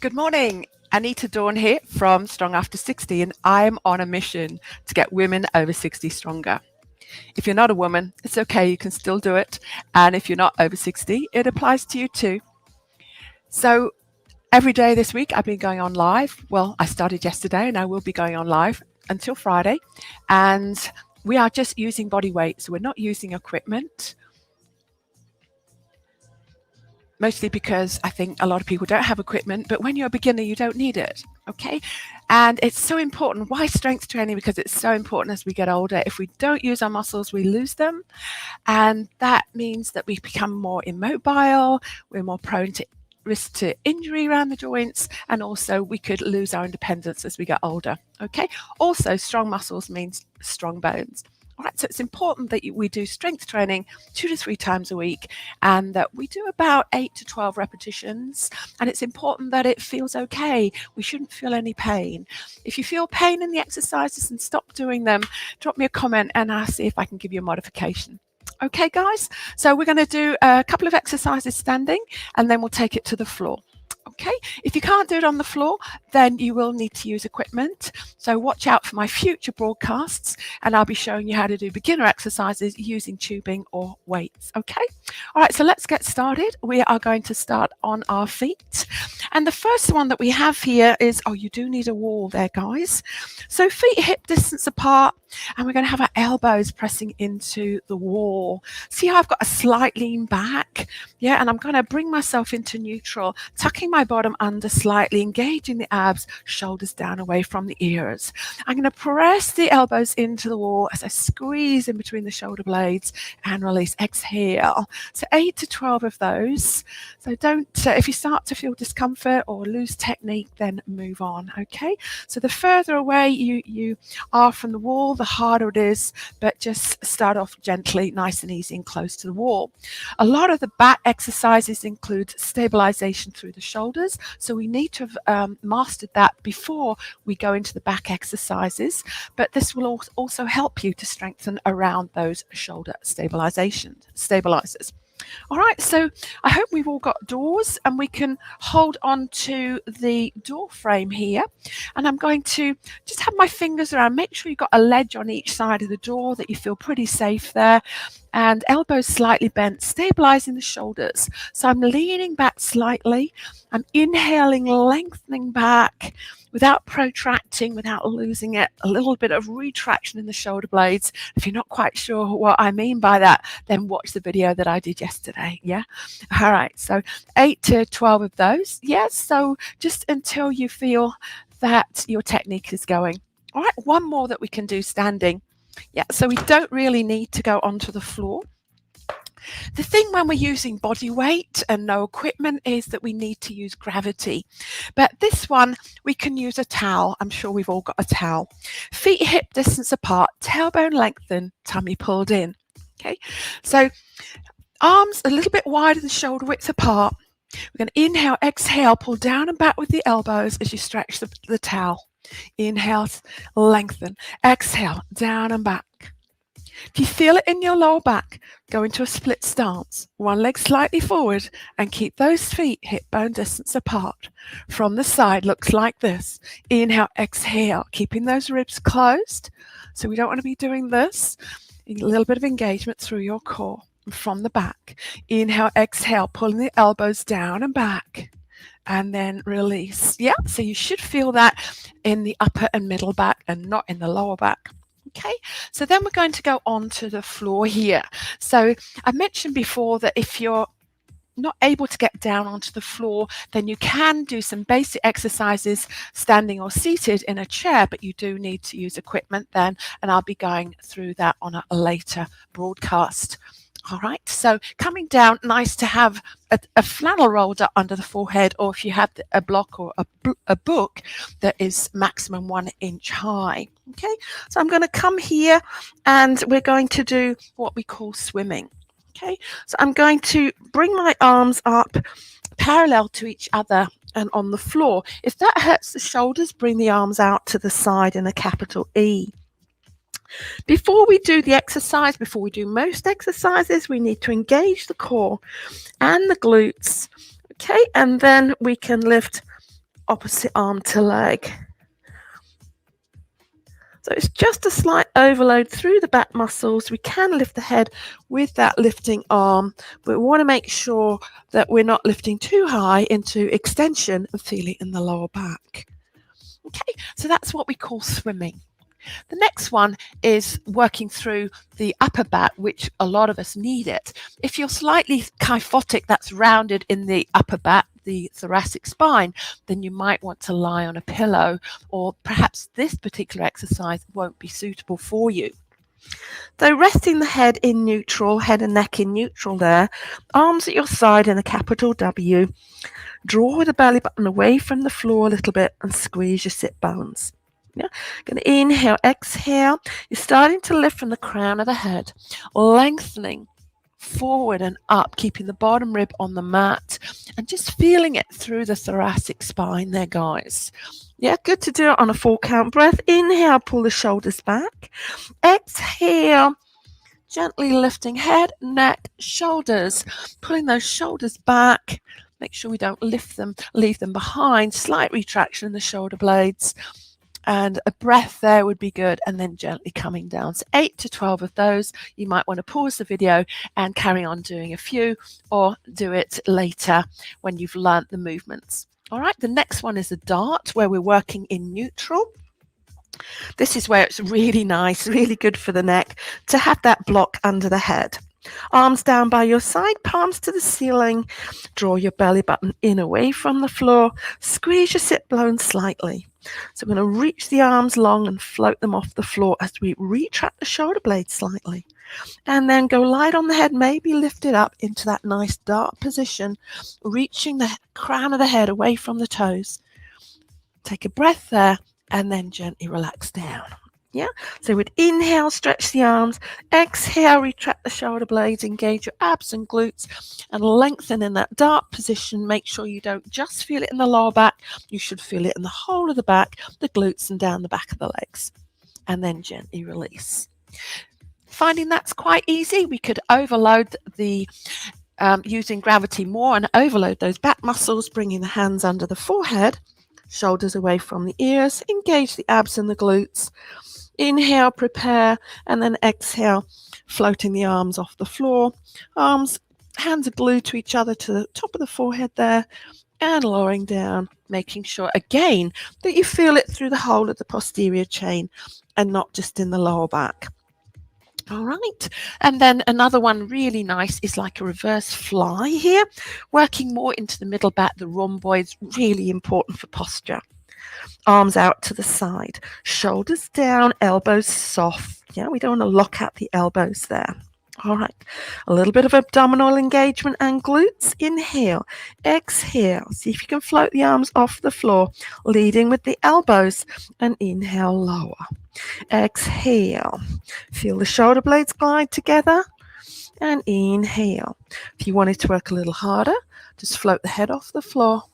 Good morning. Anita Dawn here from Strong After 60, and I'm on a mission to get women over 60 stronger. If you're not a woman, it's okay, you can still do it. And if you're not over 60, it applies to you too. So every day this week, I've been going on live. Well, I started yesterday and I will be going on live until Friday. And we are just using body weight, so we're not using equipment. Mostly because I think a lot of people don't have equipment, but when you're a beginner, you don't need it, okay? And it's so important. Why strength training? Because it's so important as we get older. If we don't use our muscles, we lose them. And that means that we become more immobile, we're more prone to risk to injury around the joints, and also we could lose our independence as we get older, okay? Also, strong muscles means strong bones. All right, so it's important that we do strength training 2 to 3 times a week and that we do about 8 to 12 repetitions. And it's important that it feels okay. We shouldn't feel any pain. If you feel pain in the exercises and stop doing them, drop me a comment and I'll see if I can give you a modification. Okay, guys, so we're going to do a couple of exercises standing and then we'll take it to the floor. Okay, if you can't do it on the floor, then you will need to use equipment. So watch out for my future broadcasts and I'll be showing you how to do beginner exercises using tubing or weights. Okay, all right, so let's get started. We are going to start on our feet. And the first one that we have here is, you do need a wall there, guys. So feet hip distance apart, and we're going to have our elbows pressing into the wall. See how I've got a slight lean back? Yeah, and I'm going to bring myself into neutral, tucking my bottom under slightly, engaging the abs, shoulders down away from the ears. I'm going to press the elbows into the wall as I squeeze in between the shoulder blades and release. Exhale. So 8 to 12 of those. So don't, if you start to feel discomfort or lose technique, then move on, okay? So the further away you are from the wall, the harder it is, but just start off gently, nice and easy and close to the wall. A lot of the back exercises include stabilization through the shoulders, so we need to have mastered that before we go into the back exercises, but this will also help you to strengthen around those shoulder stabilizers. All right, so I hope we've all got doors and we can hold on to the door frame here. And I'm going to just have my fingers around, make sure you've got a ledge on each side of the door, that you feel pretty safe there. And elbows slightly bent, stabilizing the shoulders. So I'm leaning back slightly. I'm inhaling, lengthening back without protracting, without losing it. A little bit of retraction in the shoulder blades. If you're not quite sure what I mean by that, then watch the video that I did yesterday. Yeah. All right. So 8 to 12 of those. Yes. So just until you feel that your technique is going. All right. One more that we can do standing. Yeah, so we don't really need to go onto the floor. The thing when we're using body weight and no equipment is that we need to use gravity. But this one, we can use a towel. I'm sure we've all got a towel. Feet hip distance apart, tailbone lengthened, tummy pulled in. Okay, so arms a little bit wider than shoulder width apart. We're going to inhale, exhale, pull down and back with the elbows as you stretch the towel. Inhale, lengthen. Exhale, down and back. If you feel it in your lower back, go into a split stance. One leg slightly forward and keep those feet hip bone distance apart. From the side, looks like this. Inhale, exhale, keeping those ribs closed. So we don't want to be doing this. A little bit of engagement through your core. From the back. Inhale, exhale, pulling the elbows down and back. And then release. Yeah, so you should feel that in the upper and middle back and not in the lower back. Okay, so then we're going to go on to the floor here. So I mentioned before that if you're not able to get down onto the floor, then you can do some basic exercises standing or seated in a chair, but you do need to use equipment then, and I'll be going through that on a later broadcast. All right, so coming down, nice to have a flannel rolled up under the forehead, or if you have a block or a book that is maximum 1 inch high. Okay, so I'm going to come here and we're going to do what we call swimming. Okay, so I'm going to bring my arms up parallel to each other and on the floor. If that hurts the shoulders, bring the arms out to the side in a capital E. Before we do the exercise, before we do most exercises, we need to engage the core and the glutes. Okay, and then we can lift opposite arm to leg. So it's just a slight overload through the back muscles. We can lift the head with that lifting arm, but we want to make sure that we're not lifting too high into extension and feel it in the lower back. Okay, so that's what we call swimming. The next one is working through the upper back, which a lot of us need it. If you're slightly kyphotic, that's rounded in the upper back, the thoracic spine, then you might want to lie on a pillow, or perhaps this particular exercise won't be suitable for you. So resting the head in neutral, head and neck in neutral there, arms at your side in a capital W. Draw the belly button away from the floor a little bit and squeeze your sit bones. Yeah, going to inhale, exhale. You're starting to lift from the crown of the head, lengthening forward and up, keeping the bottom rib on the mat and just feeling it through the thoracic spine there, guys. Yeah, good to do it on a 4 count breath. Inhale, pull the shoulders back. Exhale, gently lifting head, neck, shoulders, pulling those shoulders back. Make sure we don't leave them behind. Slight retraction in the shoulder blades. And a breath there would be good, and then gently coming down. So 8 to 12 of those. You might want to pause the video and carry on doing a few, or do it later when you've learnt the movements. All right, the next one is a dart, where we're working in neutral. This is where it's really nice, really good for the neck to have that block under the head. Arms down by your side, palms to the ceiling. Draw your belly button in away from the floor. Squeeze your sit bones slightly. So we're going to reach the arms long and float them off the floor as we retract the shoulder blades slightly. And then go light on the head, maybe lift it up into that nice dart position, reaching the crown of the head away from the toes. Take a breath there and then gently relax down. Yeah, so we'd inhale, stretch the arms, exhale, retract the shoulder blades, engage your abs and glutes, and lengthen in that dart position. Make sure you don't just feel it in the lower back, you should feel it in the whole of the back, the glutes, and down the back of the legs. And then gently release. Finding that's quite easy, we could overload the using gravity more and overload those back muscles, bringing the hands under the forehead, shoulders away from the ears, engage the abs and the glutes. Inhale, prepare, and then exhale, floating the arms off the floor. Hands are glued to each other to the top of the forehead there, and lowering down, making sure again that you feel it through the whole of the posterior chain and not just in the lower back. All right, and then another one really nice is like a reverse fly here, working more into the middle back, the rhomboids, really important for posture. Arms out to the side, shoulders down, elbows soft. Yeah, we don't want to lock out the elbows there. All right, a little bit of abdominal engagement and glutes. Inhale, exhale. See if you can float the arms off the floor, leading with the elbows, and inhale, lower. Exhale. Feel the shoulder blades glide together, and inhale. If you wanted to work a little harder, just float the head off the floor.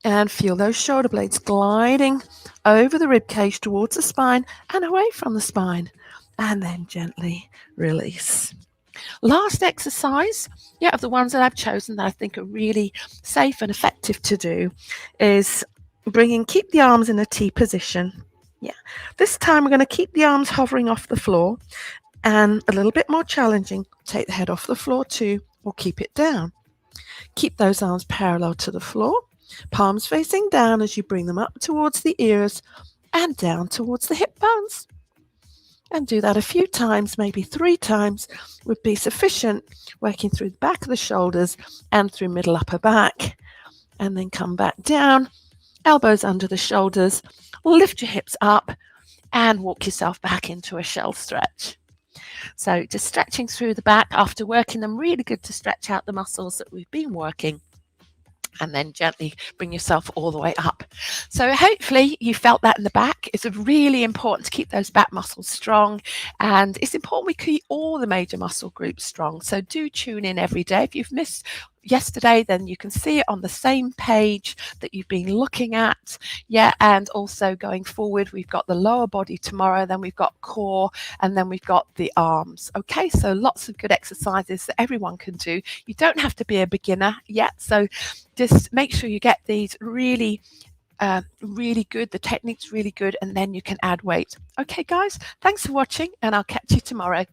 And feel those shoulder blades gliding over the rib cage towards the spine and away from the spine. And then gently release. Last exercise, of the ones that I've chosen that I think are really safe and effective to do, is keep the arms in a T position. Yeah, this time we're going to keep the arms hovering off the floor, and a little bit more challenging, take the head off the floor too, or keep it down. Keep those arms parallel to the floor. Palms facing down as you bring them up towards the ears and down towards the hip bones. And do that a few times, maybe 3 times would be sufficient, working through the back of the shoulders and through middle upper back. And then come back down, elbows under the shoulders, lift your hips up and walk yourself back into a shell stretch. So just stretching through the back after working them, really good to stretch out the muscles that we've been working. And then gently bring yourself all the way up. So hopefully you felt that in the back. It's really important to keep those back muscles strong, and it's important we keep all the major muscle groups strong. So do tune in every day. If you've missed yesterday, then you can see it on the same page that you've been looking at. Yeah, and also going forward, we've got the lower body tomorrow, then we've got core, and then we've got the arms. Okay, so lots of good exercises that everyone can do. You don't have to be a beginner yet, so just make sure you get these really good, the technique's really good, and then you can add weight. Okay guys, thanks for watching, and I'll catch you tomorrow.